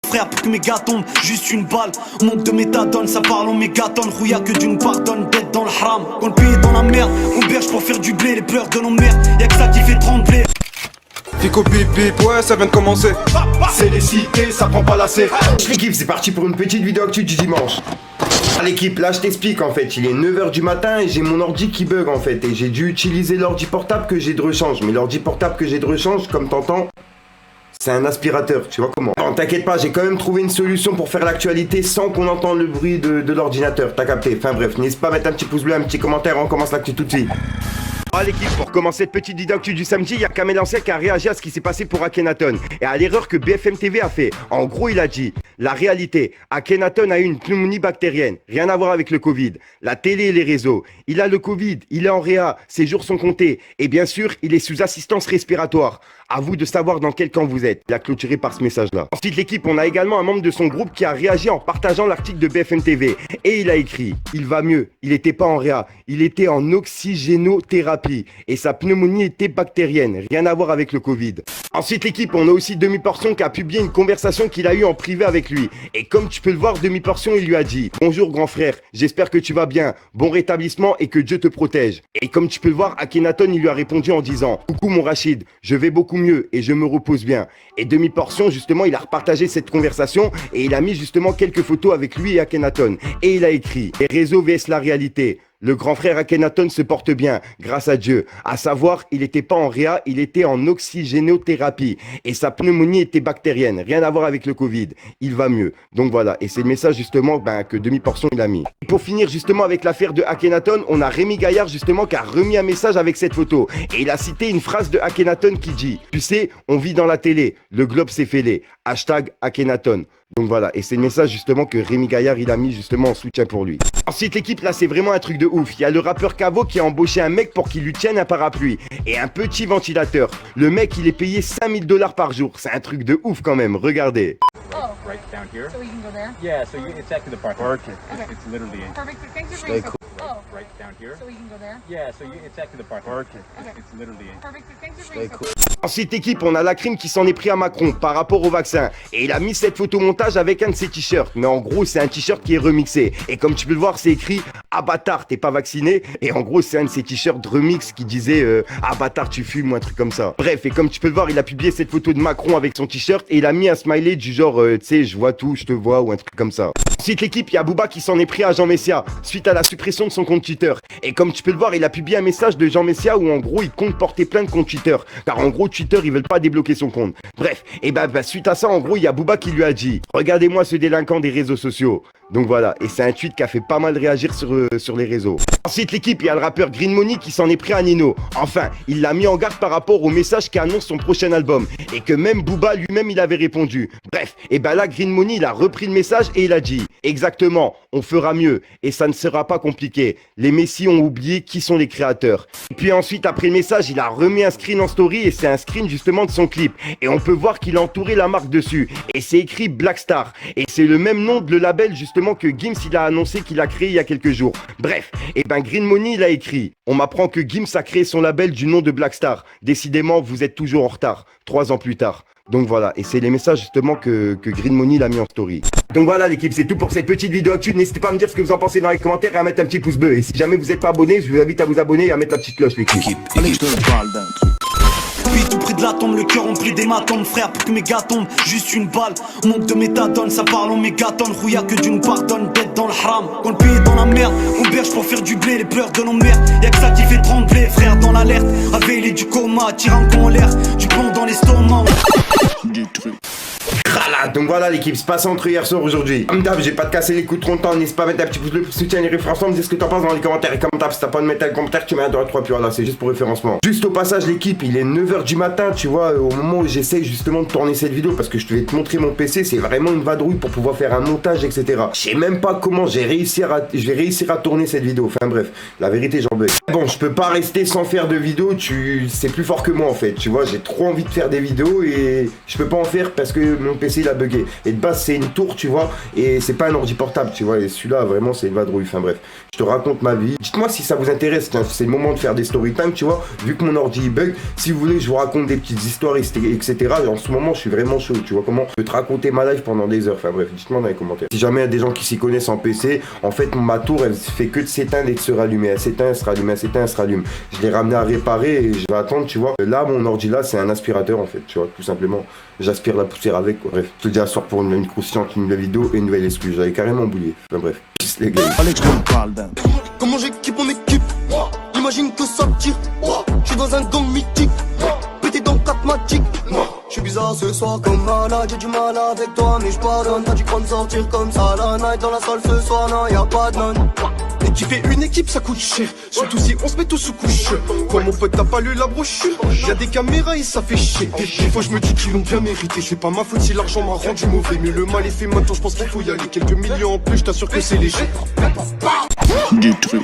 frère pour que mes gars tombent. Juste une balle, manque de méthadone, ça parle en mégatonne. Rouilla que d'une pardonne, d'être dans le haram. Quand le pays est dans la merde, on berge pour faire du blé. Les pleurs de nos mères, y'a que ça qui fait trembler. Fico bip bip, ouais ça vient de commencer. C'est les cités, ça prend pas la C. L'équipe, c'est parti pour une petite vidéo actu du dimanche. L'équipe, là je t'explique en fait, il est 9h du matin et j'ai mon ordi qui bug en fait. Et j'ai dû utiliser l'ordi portable que j'ai de rechange. Mais l'ordi portable que j'ai de rechange, comme t'entends, c'est un aspirateur, tu vois comment. Bon, t'inquiète pas, j'ai quand même trouvé une solution pour faire l'actualité sans qu'on entende le bruit de l'ordinateur, t'as capté. Enfin bref, n'hésite pas à mettre un petit pouce bleu, un petit commentaire, on commence l'actu tout de suite. Ah l'équipe, pour commencer cette petite vidéo actu du samedi, il y a Kamel Ancien qui a réagi à ce qui s'est passé pour Akhenaton et à l'erreur que BFM TV a fait. En gros, il a dit, la réalité, Akhenaton a eu une pneumonie bactérienne, rien à voir avec le Covid. La télé et les réseaux, il a le Covid, il est en réa, ses jours sont comptés et bien sûr, il est sous assistance respiratoire. À vous de savoir dans quel camp vous êtes. Il a clôturé par ce message-là. Ensuite, l'équipe, on a également un membre de son groupe qui a réagi en partageant l'article de BFM TV. Et il a écrit, il va mieux, il n'était pas en réa, il était en oxygénothérapie. Et sa pneumonie était bactérienne, rien à voir avec le Covid. Ensuite, l'équipe, on a aussi Demi-Portion qui a publié une conversation qu'il a eue en privé avec lui. Et comme tu peux le voir, Demi-Portion, il lui a dit « Bonjour grand frère, j'espère que tu vas bien, bon rétablissement et que Dieu te protège. » Et comme tu peux le voir, Akhenaton, il lui a répondu en disant « Coucou mon Rachid, je vais beaucoup mieux et je me repose bien. » Et Demi-Portion, justement, il a repartagé cette conversation et il a mis justement quelques photos avec lui et Akhenaton. Et il a écrit « Les réseaux vs la réalité. Le grand frère Akhenaton se porte bien, grâce à Dieu. À savoir, il n'était pas en réa, il était en oxygénothérapie. Et sa pneumonie était bactérienne, rien à voir avec le Covid. Il va mieux. Donc voilà, et c'est le message justement que Demi-Portion il a mis. Et pour finir justement avec l'affaire de Akhenaton, on a Rémi Gaillard justement qui a remis un message avec cette photo. Et il a cité une phrase de Akhenaton qui dit « Tu sais, on vit dans la télé, le globe s'est fêlé. Hashtag Akhenaton. » Donc voilà, et c'est le message justement que Rémi Gaillard il a mis justement en soutien pour lui. Ensuite l'équipe là c'est vraiment un truc de ouf. Il y a le rappeur Cavo qui a embauché un mec pour qu'il lui tienne un parapluie et un petit ventilateur. Le mec il est payé 5000 $ par jour. C'est un truc de ouf quand même, regardez. Oh, right down here. So we can go there? Yeah, so it's actually the parking. Okay. It's literally Perfect. Thanks for bringing Oh, right down here. so we can go there? Yeah, so it's actually the parking. Okay. It's literally Perfect. Thanks for bringing Ensuite équipe, on a la crime qui s'en est pris à Macron par rapport au vaccin. Et il a mis cette photomontage avec un de ses t-shirts. Mais en gros, c'est un t-shirt qui est remixé. Et comme tu peux le voir, c'est écrit « Ah bâtard, t'es pas vacciné ?» Et en gros, c'est un de ses t-shirts remix qui disait « Ah bâtard, tu fumes » ou un truc comme ça. Bref, et comme tu peux le voir, il a publié cette photo de Macron avec son t-shirt. Et il a mis un smiley du genre « Tu sais, je vois tout, je te vois » ou un truc comme ça. Ensuite l'équipe, il y a Booba qui s'en est pris à Jean Messia suite à la suppression de son compte Twitter. Et comme tu peux le voir, il a publié un message de Jean Messia où en gros il compte porter plainte contre Twitter. Car en gros Twitter ils veulent pas débloquer son compte. Bref, et suite à ça en gros il y a Booba qui lui a dit « Regardez-moi ce délinquant des réseaux sociaux ». Donc voilà, et c'est un tweet qui a fait pas mal réagir sur les réseaux. Ensuite l'équipe, il y a le rappeur Green Money qui s'en est pris à Nino. Enfin, il l'a mis en garde par rapport au message qui annonce son prochain album. Et que même Booba lui-même il avait répondu. Bref, et là Green Money il a repris le message et il a dit « Exactement, on fera mieux et ça ne sera pas compliqué. Les messies ont oublié qui sont les créateurs. » Et puis ensuite après le message, il a remis un screen en story et c'est un screen justement de son clip. Et on peut voir qu'il a entouré la marque dessus. Et c'est écrit Black Star. Et c'est le même nom de le label justement que Gims il a annoncé qu'il a créé il y a quelques jours. Bref, et Green Money il a écrit « On m'apprend que Gims a créé son label du nom de Black Star. Décidément, vous êtes toujours en retard. 3 ans plus tard. » Donc voilà, et c'est les messages justement que Green Money l'a mis en story. Donc voilà l'équipe, c'est tout pour cette petite vidéo actu. N'hésitez pas à me dire ce que vous en pensez dans les commentaires et à mettre un petit pouce bleu. Et si jamais vous n'êtes pas abonné, je vous invite à vous abonner et à mettre la petite cloche l'équipe. Puis tout près de la tombe, le cœur rempli d'hématomes, frère pour que mes gars tombent. Juste une balle, manque de méthadone, ça parle en mégatonne. Rouilla que d'une pardonne, d'être dans le haram. Quand le pays est dans la merde, on berge pour faire du blé. Les pleurs de nos mères, y'a que ça qui fait trembler. Frère dans l'alerte, réveillé du coma, tire un con en l'air, du plomb dans l'estomac. Donc voilà l'équipe, c'est passé entre hier soir aujourd'hui. Comme d'hab, j'ai pas de casser les coups trop longtemps. N'hésite pas à mettre un petit pouce bleu pour soutenir les référencements. Me dire ce que t'en penses dans les commentaires. Et comme d'hab, si t'as pas de mettre un commentaire, tu mets un 2 3 puis voilà, c'est juste pour référencement. Juste au passage l'équipe, il est 9h du matin, tu vois, au moment où j'essaye justement de tourner cette vidéo. Parce que je vais te montrer mon PC, c'est vraiment une vadrouille pour pouvoir faire un montage, etc. Je sais même pas comment je vais réussir à tourner cette vidéo. Enfin bref, la vérité j'en bug. Bon, je peux pas rester sans faire de vidéo, c'est plus fort que moi en fait. Tu vois, j'ai trop envie de faire des vidéos et je peux pas en faire parce que mon PC il a bugué. Et de base c'est une tour, tu vois, et c'est pas un ordi portable, tu vois, et celui-là vraiment c'est une vadrouille. Enfin bref, je te raconte ma vie. Dites-moi si ça vous intéresse, tiens, c'est le moment de faire des story time, tu vois, vu que mon ordi il bug. Si vous voulez, je vous raconte des petites histoires, etc. En ce moment, je suis vraiment chaud, tu vois, comment je peux te raconter ma life pendant des heures. Enfin bref, dites-moi dans les commentaires. Si jamais il y a des gens qui s'y connaissent en PC, en fait, ma tour, elle fait que de s'éteindre et de se rallumer. Elle s'éteint, elle se rallume, elle s'éteint, elle se rallume. Je l'ai ramené à réparer et je vais attendre, tu vois. Là, mon ordi là, c'est un aspirateur en fait, tu vois, tout simplement. J'aspire la poussière avec, quoi. Bref, je te dis à soir pour une croustillante, une nouvelle vidéo et une nouvelle excuse. J'avais carrément oublié. Enfin bref, les gars. Comment j'équipe mon équipe? Imagine que ça tire. Je suis dans un gang mythique. Pété dans 4 matiques. Je suis bizarre ce soir comme malade. J'ai du mal avec toi mais je pardonne. T'as dû croire me sortir comme ça la night. Dans la salle ce soir non y'a pas de non. Et qui fait une équipe ça coûte cher. Surtout si on se met tous sous couche. Quoi mon pote t'as pas lu la brochure? Y'a des caméras et ça fait chier. Des fois je me dis qu'ils l'ont bien mérité. C'est pas ma faute si l'argent m'a rendu mauvais. Mais le mal est fait maintenant je pense qu'il faut y aller. Quelques millions en plus je t'assure que c'est léger. Du truc.